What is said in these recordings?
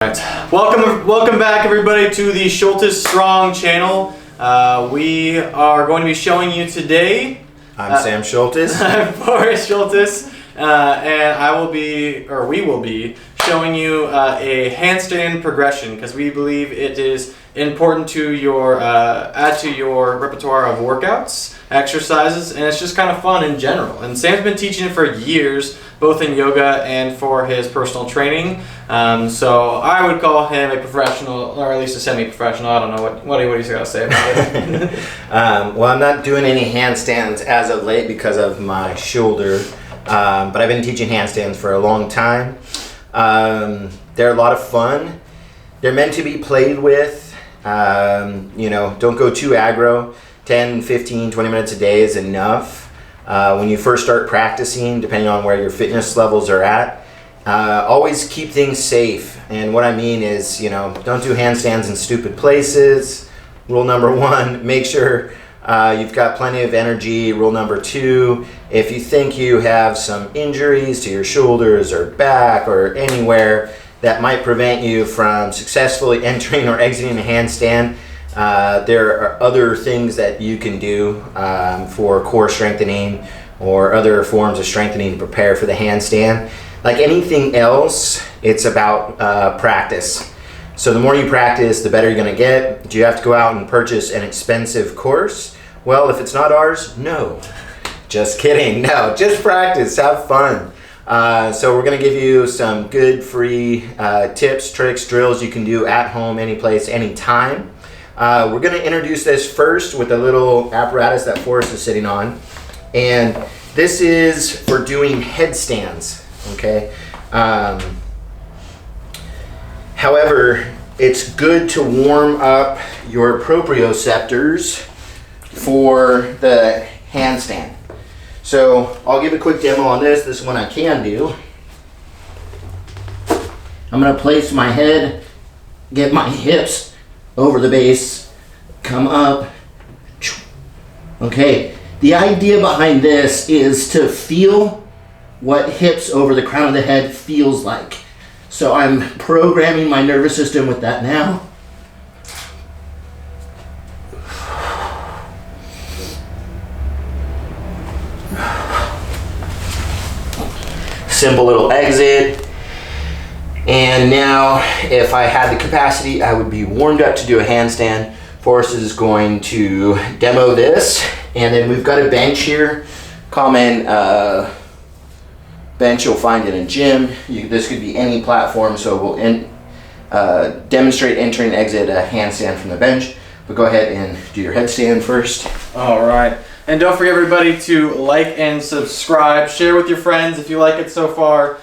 Right. Welcome back everybody to the Schultes Strong channel. We are going to be showing you today. I'm Sam Schultes. I'm Boris Schultes, and we will be showing you a handstand progression because we believe it is important to your add to your repertoire of workouts, exercises, and it's just kind of fun in general. And Sam's been teaching it for years, both in yoga and for his personal training. So I would call him a professional, or at least a semi-professional. I don't know what he's got to say about it. Well, I'm not doing any handstands as of late because of my shoulder, but I've been teaching handstands for a long time. They're a lot of fun. They're meant to be played with. Don't go too aggro. 10, 15, 20 minutes a day is enough. When you first start practicing, depending on where your fitness levels are at, always keep things safe. And what I mean is, don't do handstands in stupid places. Rule number one, make sure you've got plenty of energy. Rule number two, if you think you have some injuries to your shoulders or back or anywhere that might prevent you from successfully entering or exiting a handstand, there are other things that you can do for core strengthening or other forms of strengthening to prepare for the handstand. Like anything else, it's about practice. So the more you practice, the better you're going to get. Do you have to go out and purchase an expensive course? Well, if it's not ours, no. Just kidding. No, just practice. Have fun. So we're going to give you some good free tips, tricks, drills you can do at home, any place, anytime. We're going to introduce this first with a little apparatus that Forrest is sitting on. And this is for doing headstands, okay? However, it's good to warm up your proprioceptors for the handstand. So I'll give a quick demo on this. This one I can do. I'm going to place my head, get my hips over the base, come up. Okay, the idea behind this is to feel what hips over the crown of the head feels like. So I'm programming my nervous system with that now. Simple little exit. And now, if I had the capacity, I would be warmed up to do a handstand. Forrest is going to demo this. And then we've got a bench here. Common bench you'll find in a gym. This could be any platform, so we'll demonstrate enter and exit a handstand from the bench. But go ahead and do your headstand first. All right. And don't forget everybody to like and subscribe. Share with your friends if you like it so far.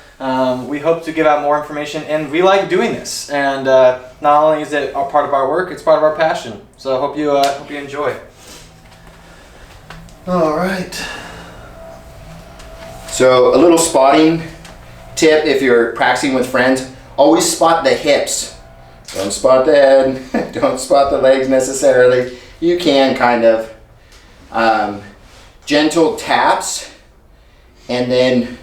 We hope to give out more information, and we like doing this. And not only is it a part of our work, it's part of our passion. So I hope you enjoy. All right. So a little spotting tip if you're practicing with friends, always spot the hips. Don't spot the head, don't spot the legs necessarily. You can kind of gentle taps, and then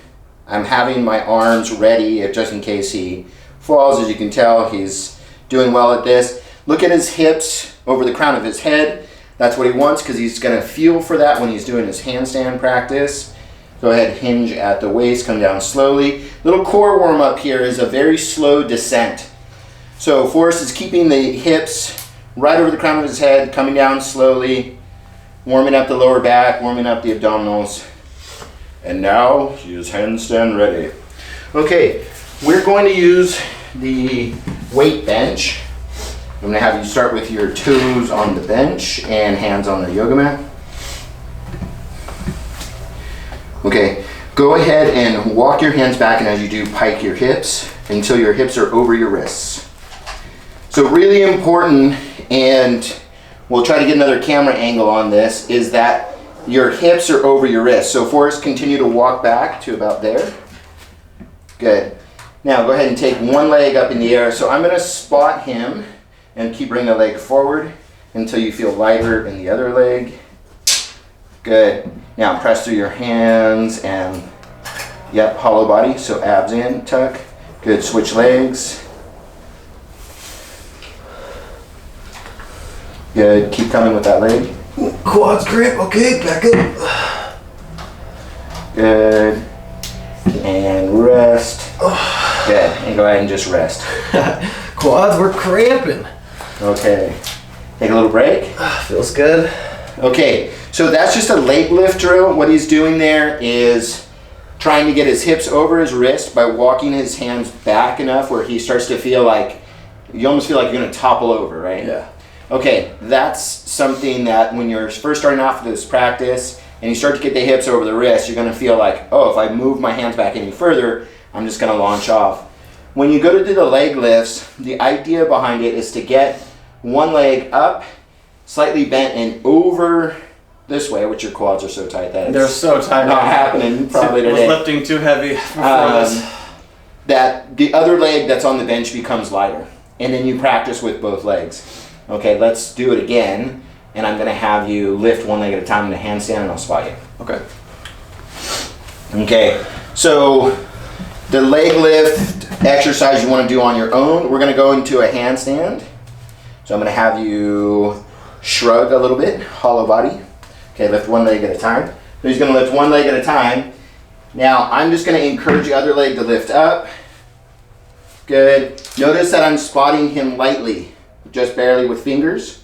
I'm having my arms ready just in case he falls. As you can tell, he's doing well at this. Look at his hips over the crown of his head. That's what he wants because he's going to feel for that when he's doing his handstand practice. Go ahead, hinge at the waist, come down slowly. Little core warm up here is a very slow descent. So Forrest is keeping the hips right over the crown of his head, coming down slowly, warming up the lower back, warming up the abdominals. And now he is handstand ready. Okay, we're going to use the weight bench. I'm going to have you start with your toes on the bench and hands on the yoga mat. Okay, go ahead and walk your hands back, and as you do, pike your hips until your hips are over your wrists. So really important, and we'll try to get another camera angle on this, is that your hips are over your wrists. So Forrest, continue to walk back to about there. Good. Now go ahead and take one leg up in the air. So I'm going to spot him and keep bringing the leg forward until you feel lighter in the other leg. Good. Now press through your hands and, yep, hollow body. So abs in, tuck. Good. Switch legs. Good. Keep coming with that leg. Quads grip. Okay, back up. Good. And rest. Good. And go ahead and just rest. Quads were cramping. Okay. Take a little break. Feels good. Okay, so that's just a leg lift drill. What he's doing there is trying to get his hips over his wrist by walking his hands back enough where he starts to feel like, you almost feel like you're gonna topple over, right? Yeah. Okay, that's something that when you're first starting off with this practice and you start to get the hips over the wrist, you're gonna feel like, oh, if I move my hands back any further, I'm just gonna launch off. When you go to do the leg lifts, the idea behind it is to get one leg up, slightly bent and over this way, which your quads are so tight that They're so tight. not happening probably today. Was lifting too heavy for this. That the other leg that's on the bench becomes lighter. And then you practice with both legs. Okay, let's do it again. And I'm gonna have you lift one leg at a time in a handstand and I'll spot you. Okay. Okay, so the leg lift exercise you wanna do on your own, we're gonna go into a handstand. So I'm gonna have you shrug a little bit, hollow body. Okay, lift one leg at a time. So he's gonna lift one leg at a time. Now I'm just gonna encourage the other leg to lift up. Good. Notice that I'm spotting him lightly, just barely with fingers.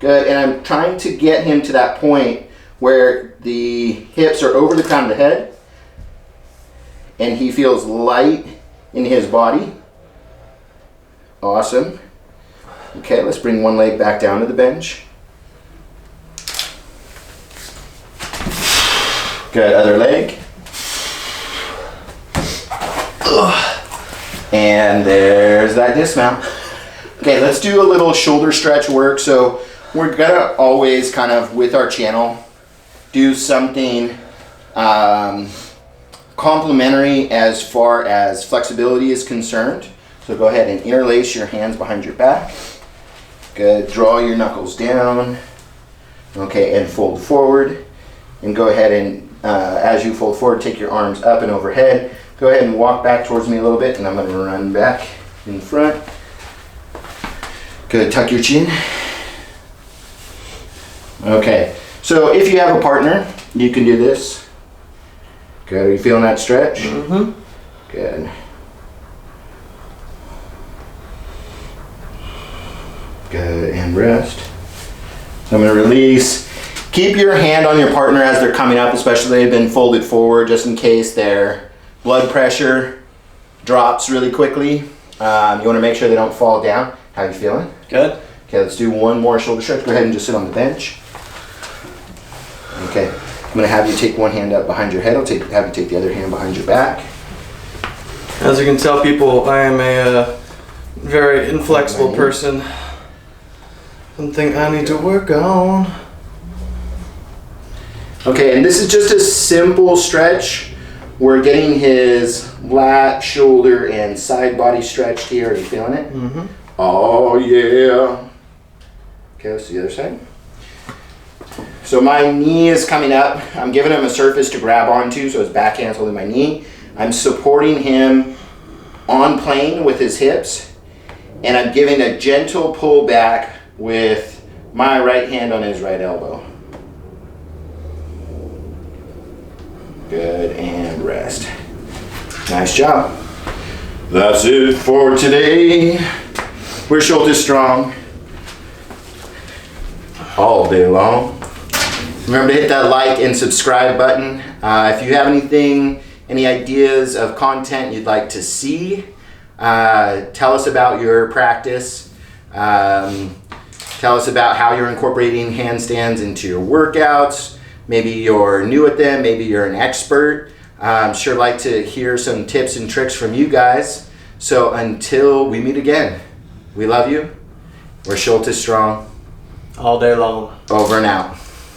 Good, and I'm trying to get him to that point where the hips are over the crown of the head and he feels light in his body. Awesome. Okay, let's bring one leg back down to the bench. Good, other leg. And there's that dismount. Okay, let's do a little shoulder stretch work. So we're gonna always kind of, with our channel, do something complementary as far as flexibility is concerned. So go ahead and interlace your hands behind your back. Good, draw your knuckles down. Okay, and fold forward. And go ahead and, as you fold forward, take your arms up and overhead. Go ahead and walk back towards me a little bit, and I'm gonna run back in front. Good, tuck your chin. Okay, so if you have a partner, you can do this. Good, are you feeling that stretch? Mm-hmm. Good. Good, and rest. So I'm gonna release. Keep your hand on your partner as they're coming up, especially they've been folded forward just in case their blood pressure drops really quickly. You wanna make sure they don't fall down. How you feeling? Good. Okay, let's do one more shoulder stretch. Go ahead and just sit on the bench. Okay, I'm gonna have you take one hand up behind your head. I'll have you take the other hand behind your back. As you can tell, people, I am a very inflexible person. Something I need to work on. Okay, and this is just a simple stretch. We're getting his lat, shoulder, and side body stretched here. Are you feeling it? Mm-hmm. Oh, yeah. Okay, let's do the other side. So my knee is coming up. I'm giving him a surface to grab onto, so his backhand's holding my knee. I'm supporting him on plane with his hips, and I'm giving a gentle pull back with my right hand on his right elbow. Good, and rest. Nice job. That's it for today. We're shoulder strong all day long. Remember to hit that like and subscribe button. If you have any ideas of content you'd like to see, tell us about your practice. Tell us about how you're incorporating handstands into your workouts. Maybe you're new at them, maybe you're an expert. Sure like to hear some tips and tricks from you guys. So until we meet again, we love you. We're Schultes Strong. All day long. Over and out.